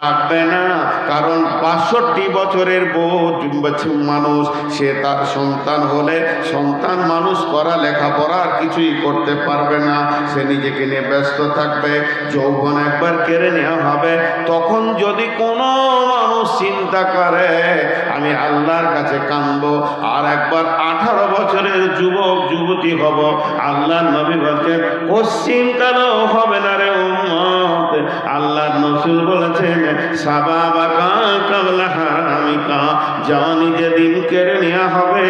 রাখবে না, কারণ ৬২ বছরের মানুষ সে তার সন্তান হলে সন্তান মানুষ করা, লেখাপড়া আর কিছুই করতে পারবে না, সে নিজেকে নিয়ে ব্যস্ত থাকবে। যৌবন একবার কেড়ে নেওয়া হবে। তখন যদি কোনো মানুষ চিন্তা করে আমি আল্লাহর কাছে কাঁদবো, আর একবার ১৮ বছরের যুবক যুবতী হব, আল্লাহর নবী বলছেন পশ্চিম কালেও হবে না রে উম্মত। আল্লাহর রাসূল বলেছেন সাবাবাকা কাবলা হারামিকা, জানি যেদিন কেড়ে নেওয়া হবে,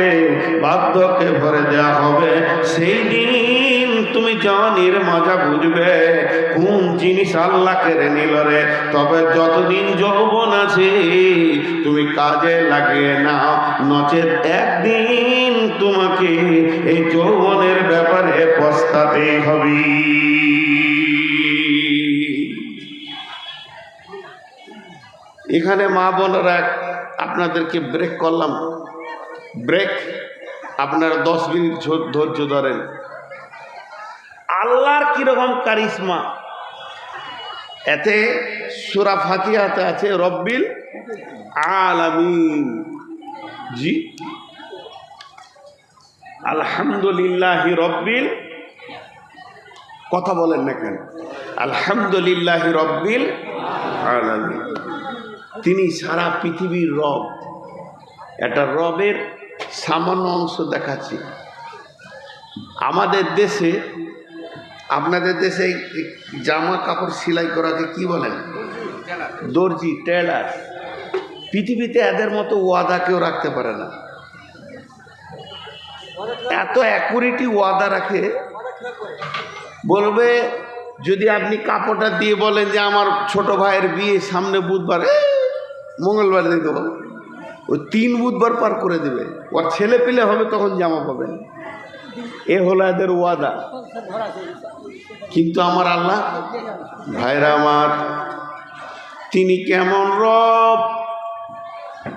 বার্ধক্যে ভরে দেওয়া হবে, সেই দিন তুমি জানির মজা বুঝবে কোন জিনিস আল্লাহ কেড়ে নিল রে। তবে যতদিন যৌবন আছে তুমি কাজে লাগিয়ে নাও, নচেত একদিন তোমাকে এই যৌবনের ব্যাপারে পস্তাতে হবে। এখানে মা বোনেরা আপনাদেরকে ব্রেক করলাম, ব্রেক, আপনারা 10 মিনিট ধৈর্য ধরেন। আল্লাহর কিরকম কারিশমা, এতে সূরা ফাতিহাতে আছে রব্বিল আলামিন। জি, আলহামদুলিল্লাহি রব্বিল, কথা বলেন না কেন, আলহামদুলিল্লাহি রব্বিল আলামিন। তিনি সারা পৃথিবীর রব। এটা রবের সামান্য অংশ দেখাচ্ছি। আমাদের দেশে, আপনাদের দেশে জামা কাপড় সেলাই করাকে কি বলেন? দর্জি, টেলার। পৃথিবীতে এদের মতো ওয়াদা কেউ রাখতে পারে না। এত অ্যাকুরেটি ওয়াদা রাখে, বলবে যদি আপনি কাপড়টা দিয়ে বলেন যে আমার ছোট ভাইয়ের বিয়ে সামনে বুধবার, মঙ্গলবার দিয়ে দেবো, ওই 3 বুধবার পার করে দেবে, ওর ছেলে পেলে হবে তখন জামা পাবেন। এ হলো এদের ওয়াদা। কিন্তু আমার আল্লাহ, ভাইরা আমার, তিনি কেমন রব,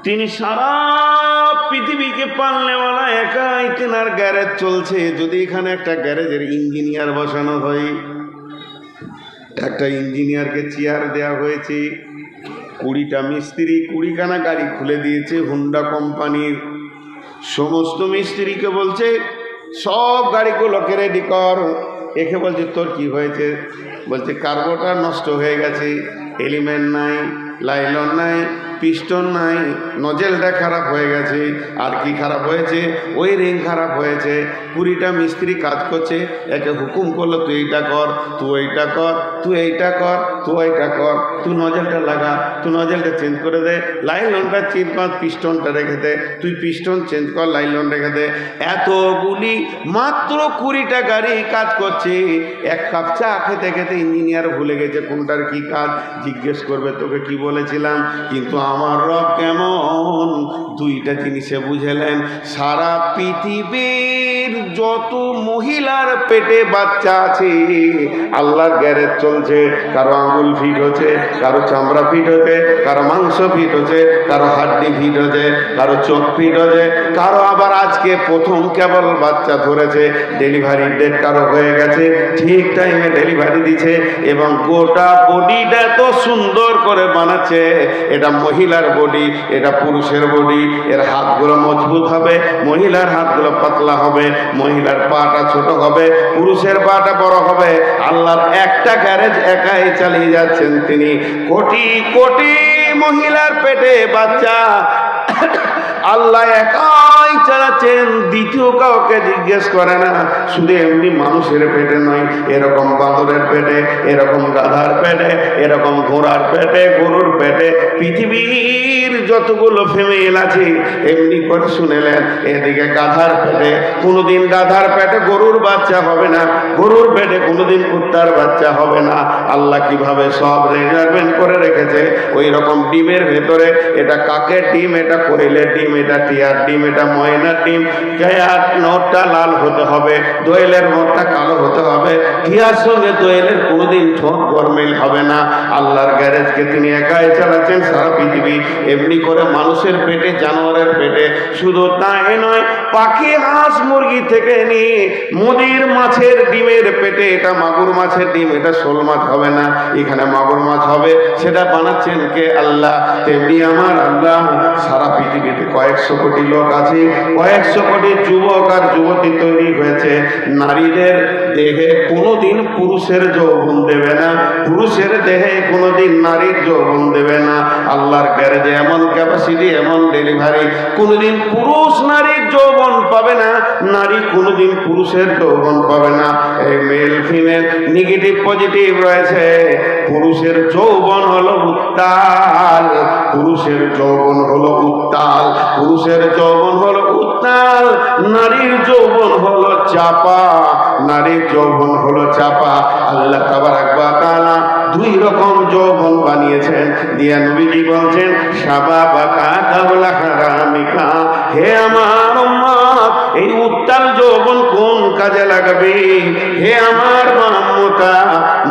তিনি সারা পৃথিবীকে পালনেওয়ালা, একাই তেনার গ্যারেজ চলছে। যদি এখানে একটা গ্যারেজের ইঞ্জিনিয়ার বসানো হয়, একটা ইঞ্জিনিয়ারকে চেয়ার দেওয়া হয়েছে, 20টা মিস্ত্রি 20খানা গাড়ি খুলে দিয়েছে হুন্ডা কোম্পানির। সমস্ত মিস্ত্রিকে বলছে সব গাড়িগুলোকে রেডি কর। একে বলছে তোর কি হয়েছে? বলছে কার্বোটা নষ্ট হয়ে গেছে, এলিমেন্ট নাই, লাইলন নাই, পিস্টন নাই, নজেলটা খারাপ হয়ে গেছে। আর কি খারাপ হয়েছে? ওই রিং খারাপ হয়েছে। 20টা মিস্ত্রি কাজ করছে, একে হুকুম করলো তুই এইটা কর, তুই এইটা কর, তুই এইটা কর, তুই এইটা কর, তুই নজেলটা লাগা, তুই নজেলটা চেঞ্জ করে দে, লাইলনটা চেঞ্জ কর, পিস্টনটা রেখে দে, তুই পিস্টন চেঞ্জ কর, লাইলন রেখে দে। এতগুলি মাত্র 20টা গাড়ি কাজ করছে। এক কাপ চা খেতে খেতে ইঞ্জিনিয়ার ভুলে গেছে কোনটার কি কাজ। জিজ্ঞেস করবে তোকে কি বলেছিলাম। কিন্তু আমার রব কেমন, 2টা জিনিসে বুঝেলেন। সারা পৃথিবীর যত মহিলার পেটে বাচ্চা আছে, আল্লাহর গ্যারেজ চলছে। কারো আঙ্গুল ফিট হচ্ছে, কারো চামড়া ফিট হচ্ছে, কারো মাংস ফিট হচ্ছে, কারো হাড্ডি ফিট হচ্ছে, কারো চোখ ফিট হচ্ছে, কারো আবার আজকে প্রথম কেবল বাচ্চা ধরেছে, ডেলিভারি ডেট কারো হয়ে গেছে, ঠিক টাইমে ডেলিভারি দিচ্ছে। এবং গোটা বডিটা এত সুন্দর করে বানাচ্ছে। এটা মহিলার বডি, এটা পুরুষের বডি। এর হাতগুলো মজবুত হবে, মহিলার হাতগুলো পাতলা হবে, মহিলার পাটা ছোট হবে, পুরুষের পাটা বড় হবে। আল্লাহর একটা গ্যারেজ একাই চালিয়ে যাচ্ছেন তিনি। কোটি কোটি মহিলার পেটে বাচ্চা আল্লাহ একাই চালাচ্ছেন, দ্বিতীয় কাউকে জিজ্ঞেস করে না। শুধু এমনি মানুষের পেটে নয়, এরকম বাঁদরের পেটে, এরকম গাধার পেটে, এরকম ঘোড়ার পেটে, গরুর পেটে, পৃথিবীর যতগুলো ফিমেল আছে এমনি করে শুনেলেন। এদিকে গাধার পেটে কোনোদিন গাধার পেটে গরুর বাচ্চা হবে না, গরুর পেটে কোনোদিন কুত্তার বাচ্চা হবে না। আল্লাহ কিভাবে সব রিজার্ভমেন্ট করে রেখেছে। ওই রকম ডিমের ভেতরে এটা কাকের ডিম, এটা কোয়েলের ডিম, এটা টিয়ার ডিম, এটা ময়নার ডিম, গায়ের নোটটা লাল হতে হবে, দোয়েলের নোটটা কালো হতে হবে, ঘিয়ার সঙ্গে দোয়েলের কোনোদিন ঠোঁট গরমিল হবে না। আল্লাহর গ্যারেজকে তিনি একাই চালাচ্ছেন সারা পৃথিবী। এমনি করে মানুষের পেটে, জানোয়ারের পেটে, শুধু তাই নয়, পাখি, হাঁস, মুরগি থেকে নিয়ে নদীর মাছের ডিমের পেটে, এটা মাগুর মাছের ডিম, এটা শোল মাছ হবে না, এখানে মাগুর মাছ হবে। সেটা বানাচ্ছেন কে? আল্লাহ। তেমনি আমার আল্লাহ সারা পৃথিবীতে কয়েকশো কোটি লোক আছে, কয়েকশো কোটি যুবক আর যুবতী তৈরি হয়েছে। নারীদের দেহে কোনোদিন পুরুষের যৌবন দেবে না, পুরুষের দেহে কোনোদিন নারীর যৌবন দেবে না। আল্লাহর গ্যারেজে এমন ক্যাপাসিটি, এমন ডেলিভারি, কোনোদিন পুরুষ নারীর যৌবন পাবে না, নারী কোনোদিন পুরুষের যৌবন পাবে না। এই মেল ফিমেল নেগেটিভ পজিটিভ রয়েছে। পুরুষের যৌবন হলো উত্তাল, পুরুষের যৌবন হলো উত্তাল, পুরুষের যৌবন হলো উত্তাল, নারীর যৌবন হলো চাপা, নারীর যৌবন হলো চাপা। আল্লাহ তাবারাক ওয়া তাআলা দুই রকম যৌবন বানিয়েছেন। দিয়া নবীজি বলছেন, শাবাবাকা কাবলা হারামিকা, হে আমার উম্মত, এই উত্তাল যৌবন কোন কাজে লাগাবে? হে আমার উম্মতা,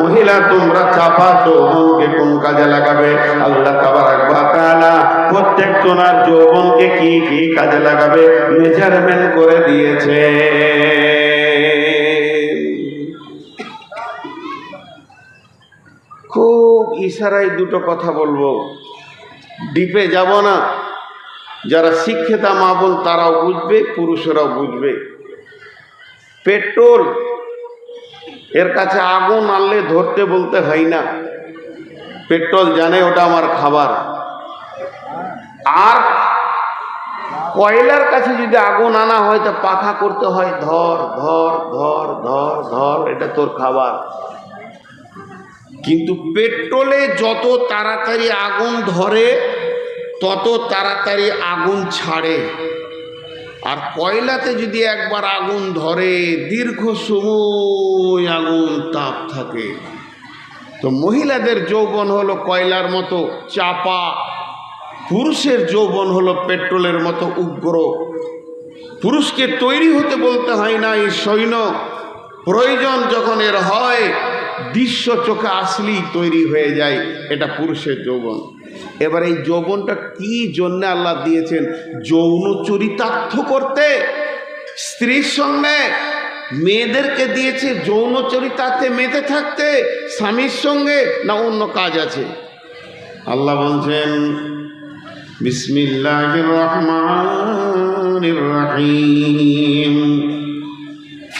মহিলা তোমরা চাপা যৌবনকে কোন কাজে লাগাবে? আল্লাহ তাবারাক ওয়া তাআলা প্রত্যেক জনার যৌবনকে কি কি কাজে লাগাবে মেজারমেন্ট করে দিয়েছে। খুব ইশারায় দুটো কথা বলবো, ডিপে যাব না। যারা শিক্ষিতা মা বোন তারাও বুঝবে, পুরুষেরাও বুঝবে। পেট্রোল, এর কাছে আগুন আনলে ধরতে বলতে হয় না, পেট্রোল জানে ওটা আমার খাবার। আর কয়লার কাছে যদি আগুন আনা হয় তো পাখা করতে হয়, ধর ধর ধর ধর ধর, এটা তোর খাবার। কিন্তু পেট্রোলে যত তাড়াতাড়ি আগুন ধরে তত তাড়াতাড়ি আগুন ছাড়ে। আর কয়লাতে যদি একবার আগুন ধরে দীর্ঘ সময় আগুন তাপ থাকে। তো মহিলাদের যৌবন হলো কয়লার মতো চাপা, পুরুষের যৌবন হলো পেট্রোলের মতো উগ্র। পুরুষকে তৈরি হতে বলতে হয় না, এই সৈন্য প্রয়োজন যখন এর হয় দৃশ্য চোখে আসলেই তৈরি হয়ে যায়, এটা পুরুষের যৌবন। এবার এই যৌবনটা কি জন্য আল্লাহ দিয়েছেন? যৌন চরিতার্থ করতে। স্ত্রীর সঙ্গে মেয়েদেরকে দিয়েছে যৌন চরিতার্থে মেতে থাকতে, স্বামীর সঙ্গে না অন্য কাজ আছে? আল্লাহ বলছেন, বিসমিল্লাহির রহমানির রহিম,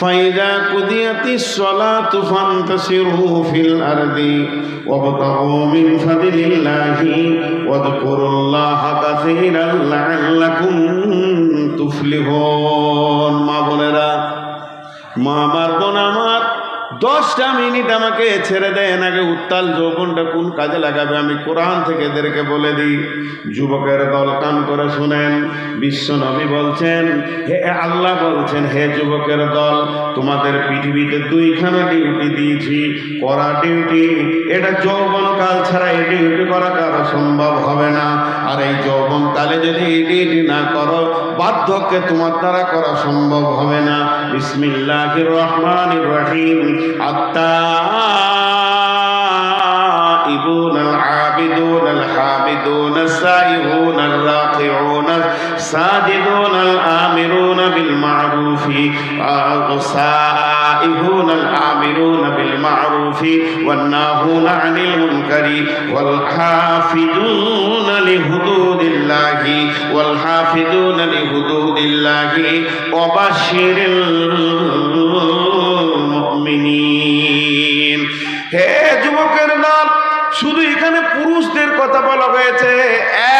ফাইদা কুদিয়াতিস সালাতু ফান্তাশিরু ফিল আরদি ওয়াবতাগু মিন ফাদলিল্লাহি ওয়াযকুরুল্লাহা কাসীরান লাআল্লাকুম তুফলিহুন। মা বোনেরা, মা আমার বোন আমার, 10টা মিনিট আমাকে ছেড়ে দেন, আগে উত্তাল যৌবনটা কোন কাজে লাগাবে আমি কোরআন থেকে এদেরকে বলে দিই। যুবকের দল কান করে শুনেন, বিশ্ব নবী বলছেন, হে আল্লাহ বলছেন, হে যুবকের দল, তোমাদের পৃথিবীতে 2খানা ডিউটি দিয়েছি, করা ডিউটি। এটা যৌবনকাল ছাড়া এই ডিউটি করা কারো সম্ভব হবে না। আর এই যৌবনকালে যদি এই ডিউটি না করো, বার্ধক্যে তোমার দ্বারা করা সম্ভব হবে না। বিসমিল্লাহির রহমানির রহিম, التائبون العابدون الحامدون السائحون الراكعون الساجدون الآمرون بالمعروف السائحون الآمرون بالمعروف والناهون عن المنكر والحافظون لحدود الله والحافظون لحدود الله وبشر المؤمنين। হে যুবকের দল, শুধু এখানে পুরুষদের কথা বলা হয়েছে,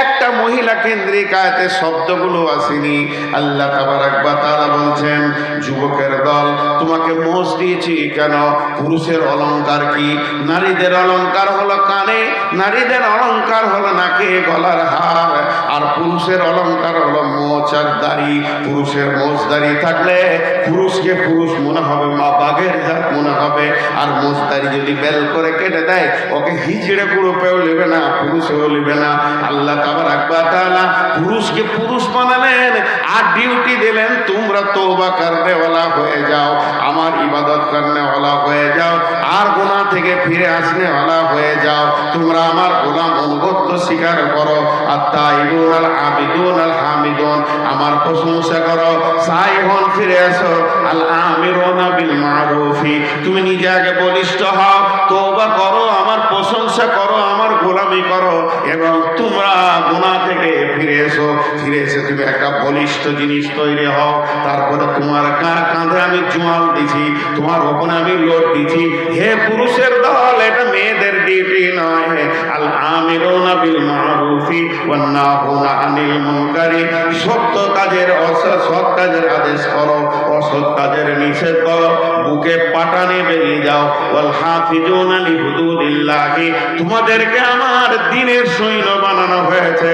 একটা মহিলা কেন্দ্রিক আয়াতে শব্দগুলো আসেনি। আল্লাহ তাবারাক ওয়া তাআলা বলছেন, যুবকের দল, তোমাকে মোষ দিয়েছি কেন? পুরুষের অলংকার কি? নারীদের অলংকার হলো কানে, নারীদের অলংকার হলো নাকে, গলার হার, আর পুরুষের অলংকার হলো মোচ আর দাড়ি। পুরুষের মোচ দাড়ি থাকলে পুরুষকে পুরুষ মনে হবে, মা বাঘের জাত মনে হবে। আর মোচ দাড়ি যদি বেল করে কেটে দেয়, ওকে হিজড়ে পুরো পেও নেবে না, পুরুষেও নেবে না। আল্লাহ তাবারাক আল্লাহ তাআলা পুরুষকে পুরুষ বানালেন আর ডিউটি দিলেন তোমরা তওবা করনেওয়ালা হয়ে যাও, আমার ইবাদত করনেওয়ালা হয়ে যাও, আর গুনাহ থেকে ফিরে আসনেওয়ালা হয়ে যাও, তোমরা আমার গোলাম অনুগত্য স্বীকার করো। আত-তাইবুন আল আবিদুন আল হামিদুন, আমার প্রশংসা করো, সাইহন ফিরে আসো, আল আমিরুনা বিল মারুফি, তুমি নিজে আগে বলিষ্ঠ হও, তওবা করো, আমার প্রশংসা করো, আমার গোলামি করো, এবং তোমরা গুনাহ থেকে ফিরে এসো। ফিরে এসে তুমি একটা বলিষ্ঠ জিনিস তৈরি হও। তারপরে তোমার কাঁধে আমি জোয়াল দিছি, তোমার ওপরে আমি লোড দিছি। হে পুরুষের দল, এটা মেয়েদের ডিউটি নয়। আল আমিরুনা বিল মারুফি ওয়ান নাহুনা আনিল মুনকারি, সত্য কাজের সৎ কাজের আদেশ করো, অসৎ কাজের নিষেধ করো, বুকে পাটানে বেরিয়ে যাও। ওয়াল হাফিজুনা লিহুদুদিল্লাহি, তোমাদেরকে আমার দ্বীনের সৈন্য বানানো হয়েছে।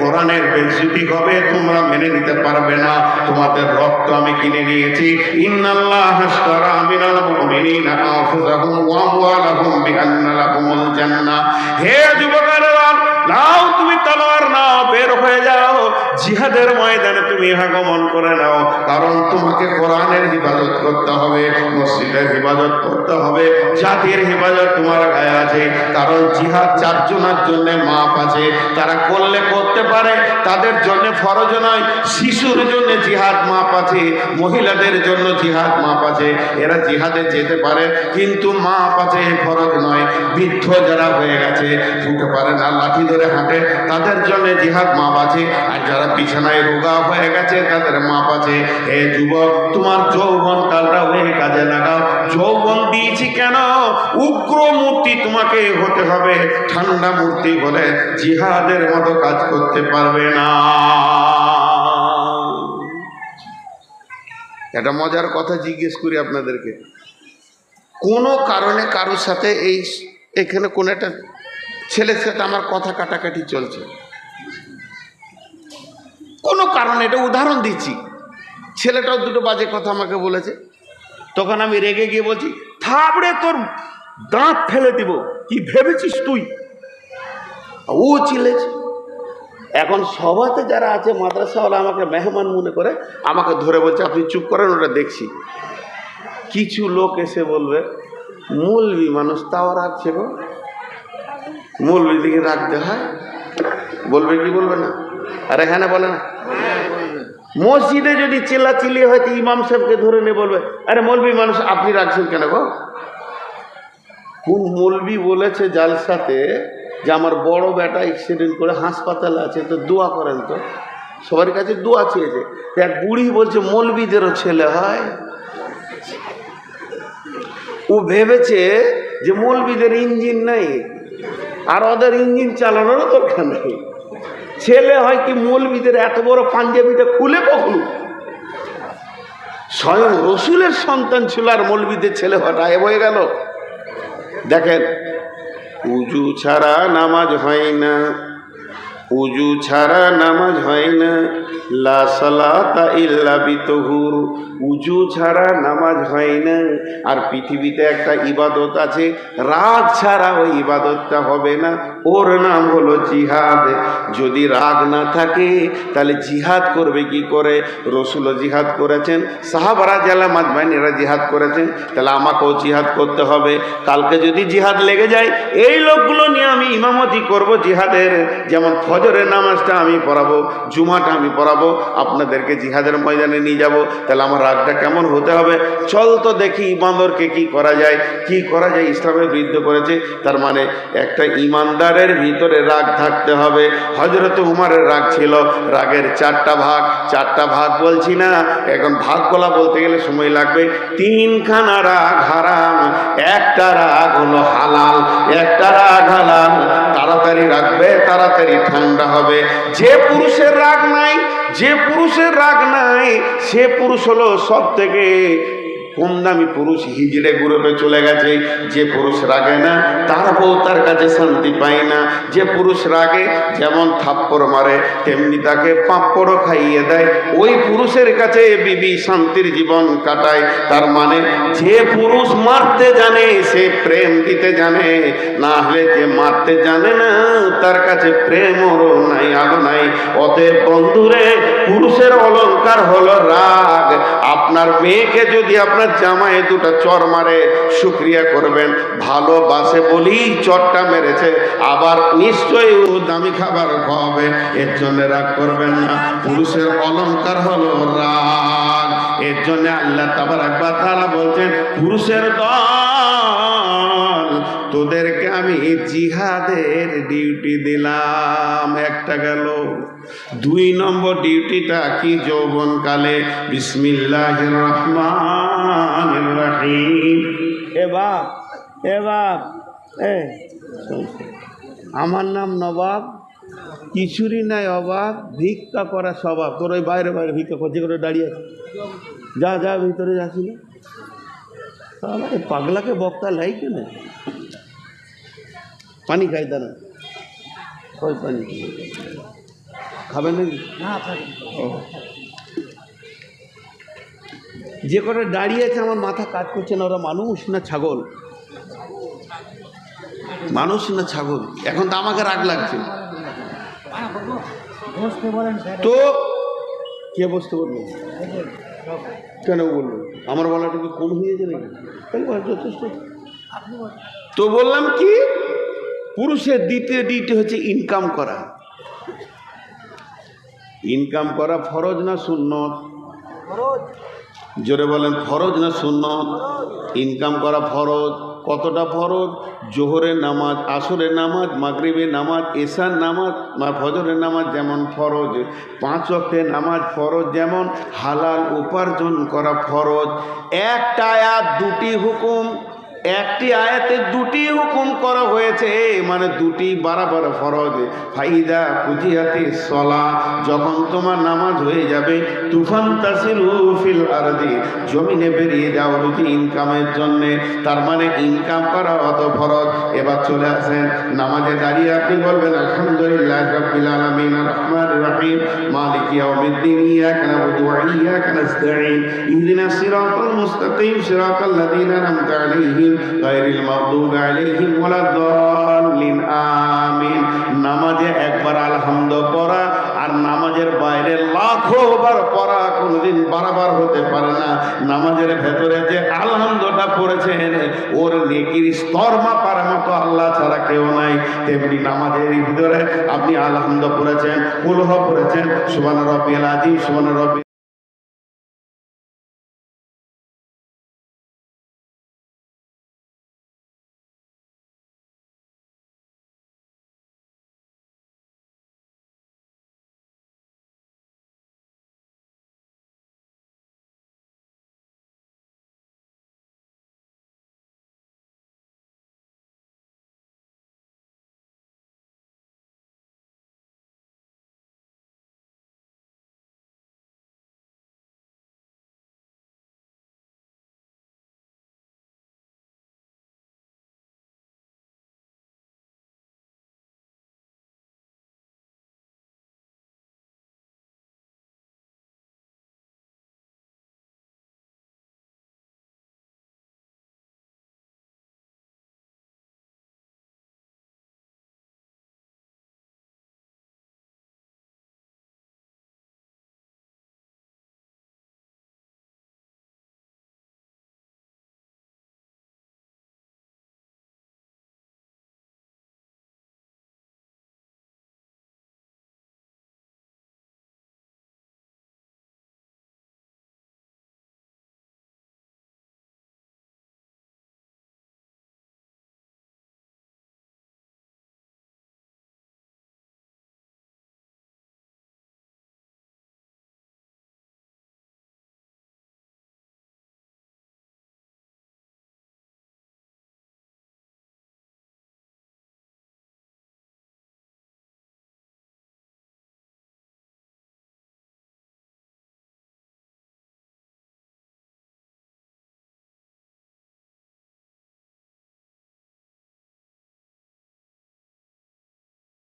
কোরআনের বেইজ্জতি হবে, তোমরা মেনে নিতে পারবে না। তোমাদের রক্ত আমি কিনে নিয়েছি। ইন্নাল্লাহা আশতারা মিনাল মুমিনিনা আনফুসাহুম ওয়া আমওয়ালাহুম বিআন্না লাহুমুল জান্নাহ। হে যুবকেরা, নাও তুমি তলোয়ার নাও, বের হয়ে যাও, জিহাদের ময়দানে তুমি আগমন করে নাও। কারণ তোমাকে কোরআনের হিফাজত করতে হবে, মসজিদের হিফাজত করতে হবে, জাতির হিফাজত তোমার গায়ে আছে। কারণ জিহাদ চারজনের জন্য মাপ আছে, তারা করলে করতে পারে, তাদের জন্য ফরজ নয়। শিশুর জন্য জিহাদ মাপ আছে, মহিলাদের জন্য জিহাদ মাপ আছে, এরা জিহাদে যেতে পারে, কিন্তু মাপ আছে, ফরজ নয়। বৃদ্ধ যারা হয়ে গেছে, উঠতে পারে না, লাঠি ধরে হাঁটে, তাদের জন্য জিহাদ মাপ আছে। আর যারা বিছানায় রোগা হয়ে গেছে, তাদের মাপ আছে। হে যুবক, তোমার যৌবন কালটা হয়ে কাজে লাগাও। যৌবন দিয়েছি কেন? উগ্র মূর্তি তোমাকে হতে হবে, ঠান্ডা মূর্তি হলে জিহাদের মতো কাজ করতে পারবে না। একটা মজার কথা জিজ্ঞেস করি আপনাদেরকে, কোনো কারণে কারোর সাথে এখানে কোন একটা ছেলের সাথে আমার কথা কাটাকাটি চলছে, কোনো কারণে, এটা উদাহরণ দিচ্ছি, ছেলেটাও দুটো বাজে কথা আমাকে বলেছে, তখন আমি রেগে গিয়ে বলছি, থাবড়ে তোর দাঁত ফেলে দিব, কি ভেবেছিস তুই? ও চিলেছে। এখন সভাতে যারা আছে মাদ্রাসাওয়ালা আমাকে মেহমান মনে করে, আমাকে ধরে বলছে আপনি চুপ করেন, ওটা দেখছি। কিছু লোক এসে বলবে, মৌলবি মানুষ তাও রাখছে গো, মৌলবি দিকে রাখতে হয়, বলবে কি বলবে না? আর এখানে বলে না, মসজিদে যদি চিল্লাচিল্লি হয় তো ইমাম সাহেবকে ধরে নিয়ে বলবে, আরে মৌলবি মানুষ আপনি রাখছেন কেন গো? কোন মৌলবি বলেছে জালসাতে যে আমার বড় বেটা অ্যাক্সিডেন্ট করে হাসপাতালে আছে, তো দোয়া করেন। তো সবার কাছে দোয়া চেয়েছে, এক বুড়ি বলছে মৌলবিদেরও ছেলে হয়। ও ভেবেছে যে মৌলবিদের ইঞ্জিন নেই, আর ওদের ইঞ্জিন চালানোরও দরকার নেই, ছেলে হয় কি মৌলবিদের? এত বড় পাঞ্জাবিটা খুলে কখনো? স্বয়ং রসুলের সন্তান ছিল আর মৌলবিদের ছেলে হওয়াটা হয়ে গেল। দেখেন, উজু ছাড়া নামাজ হয় না, উজু ছাড়া নামাজ হয় না, লা সালাতা ইল্লা বিতহুর, উজু ছাড়া নামাজ হয় না। আর পৃথিবীতে একটা ইবাদত আছে, রাগ ছাড়া ওই ইবাদতটা হবে না, ওর নাম হলো জিহাদ। যদি রাগ না থাকে তাহলে জিহাদ করবে কি করে? রসুলও জিহাদ করেছেন, সাহাবারা জালা মাজমাইনেরা জিহাদ করেছেন, তাহলে আমাকেও জিহাদ করতে হবে। কালকে যদি জিহাদ লেগে যায়, এই লোকগুলো নিয়ে আমি ইমামতি করব জিহাদের। যেমন ফজরের নামাজটা আমি পড়াবো, জুমাটা আমি পড়াবো, আপনাদেরকে জিহাদের ময়দানে নিয়ে যাব, তাহলে আমার রাগটা কেমন হতে হবে? চল তো দেখি বাঁদরকে কি করা যায়, কি করা যায়। ইসলামের বিরুদ্ধে করেছে, তার মানে একটা ইমানদারের ভিতরে রাগ থাকতে হবে। হযরত উমরের রাগ ছিল, রাগের চারটা ভাগ বলছি না, এখন ভাগগুলা বলতে গেলে সময় লাগবে। তিনখানা রাগ হারাম, একটা রাগ হলো হালাল, একটা রাগ হালাল। তাড়াতাড়ি রাখবে, তাড়াতাড়ি ঠান্ডা হবে। যে পুরুষের রাগ নাই, সে পুরুষ হলো সব থেকে কম দামি পুরুষ হিজড়ে গ্রুপে চলে গেছে। যে পুরুষ রাগে না তার বউ তার কাছে শান্তি পায় না। যে পুরুষ রাগে যেমন থাপ্পড় মারে তেমনি তাকে পাঁপড়ও খাইয়ে দেয়, ওই পুরুষের কাছে বিবি শান্তির জীবন কাটায়। তার মানে যে পুরুষ মারতে জানে সে প্রেম দিতে জানে, না হলে যে মারতে জানে না তার কাছে প্রেমও নাই, আলো নাই। অতএব বন্ধুরে, পুরুষের অলংকার হলো রাগ। আপনার মেয়েকে যদি আপনার জামাই দুটো চর মারে শুকরিয়া করবেন, ভালোবাসে বলি চরটা মেরেছে, আবার নিশ্চয়ই ও দামি খাবার খাওয়াবে, এর জন্য রাগ করবেন না। পুরুষের অলংকার হলো রাগ। এর জন্য আল্লাহ তাবারক ওয়া তাআলা বলছেন, পুরুষের দল তোদেরকে আমি জিহাদের ডিউটি দিলাম। একটা গেল। 2 নম্বর ডিউটিটা কি? যৌবনকালে বিসমিল্লাহির রহমানির রহিম। এ বাপ, আমার নাম নবাব, কিছুরই নাই অভাব, ভিক্ষা করা স্বভাব। তোর ওই বাইরে বাইরে ভিক্ষা করছে করে দাঁড়িয়ে আছে, যা যা ভিতরে যাচ্ছিল। পাগলাকে বক্তা লাই কেন? পানি খাই দাঁড়া, ওই পানি খাবেন নাকি? যে কটা দাঁড়িয়ে আছে আমার মাথা কাজ করছে না, ওরা মানুষ না ছাগল? মানুষ না ছাগল? এখন তো আমাকে রাগ লাগছে। তো কে বসতে বলবো? কেন বলবো? আমার বলাটা কি কম হয়েছে নাকি? যথেষ্ট। তো বললাম কি, পুরুষের দ্বিতীয় ডিউটি হচ্ছে ইনকাম করা। ইনকাম করা ফরজ না সুন্নত? জোরে বলেন, ফরজ না সুন্নত? ইনকাম করা ফরজ। কতটা ফরজ? জোহরের নামাজ, আসরের নামাজ, মাগরিবের নামাজ, এশার নামাজ, ফজরের নামাজ যেমন ফরজ, 5 ওয়াক্তের নামাজ ফরজ, যেমন হালাল উপার্জন করা ফরজ। একটা আয়াত 2টি হুকুম, একটি আয়াতে 2টি হুকুম করা হয়েছে, মানে 2টি বারাবার ফরজ। ফাইদা কুজিয়াতি সলা, যখন তোমার নামাজ হয়ে যাবে, তুফান তাসিরু ফিল আরদি, জমিনে বেরিয়ে যাও রুজি ইনকামের জন্যে। তার মানে ইনকাম করা অত ফরজ। এবার চলে আসেন নামাজে দাঁড়িয়ে আপনি বলবেন আলহামদুলিল্লাহ রাব্বিল আলামিন আর রহমানির রহিম মালিকি ইয়াউমিদ্দিন ইয়াকা না'বুদু ওয়া ইয়াকা নাস্তাঈন ইহদিনাস সিরাতাল মুস্তাকিম সিরাতাল লাযীনা আন'আমতা আলাইহিম গায়রিল মাগদুবি আলাইহিম ওয়ালাদ-দাল্লিন আমিন। নামাজে একবার আলহামদু পড়া আর নামাজের বাইরে লাখো বার পড়া কোনদিন বারবার হতে পারে না। নামাজের ভেতরে যে আলহামদুটা পড়েছেন ওর নেকির স্তর মাপার মতো আল্লাহ ছাড়া কেউ নাই। তেমনি নামাজের ভিতরে আপনি আলহামদু পড়েছেন, কুলহু পড়েছেন, সুবহান রাব্বিয়াল আযীম, সুবহান রাব্বি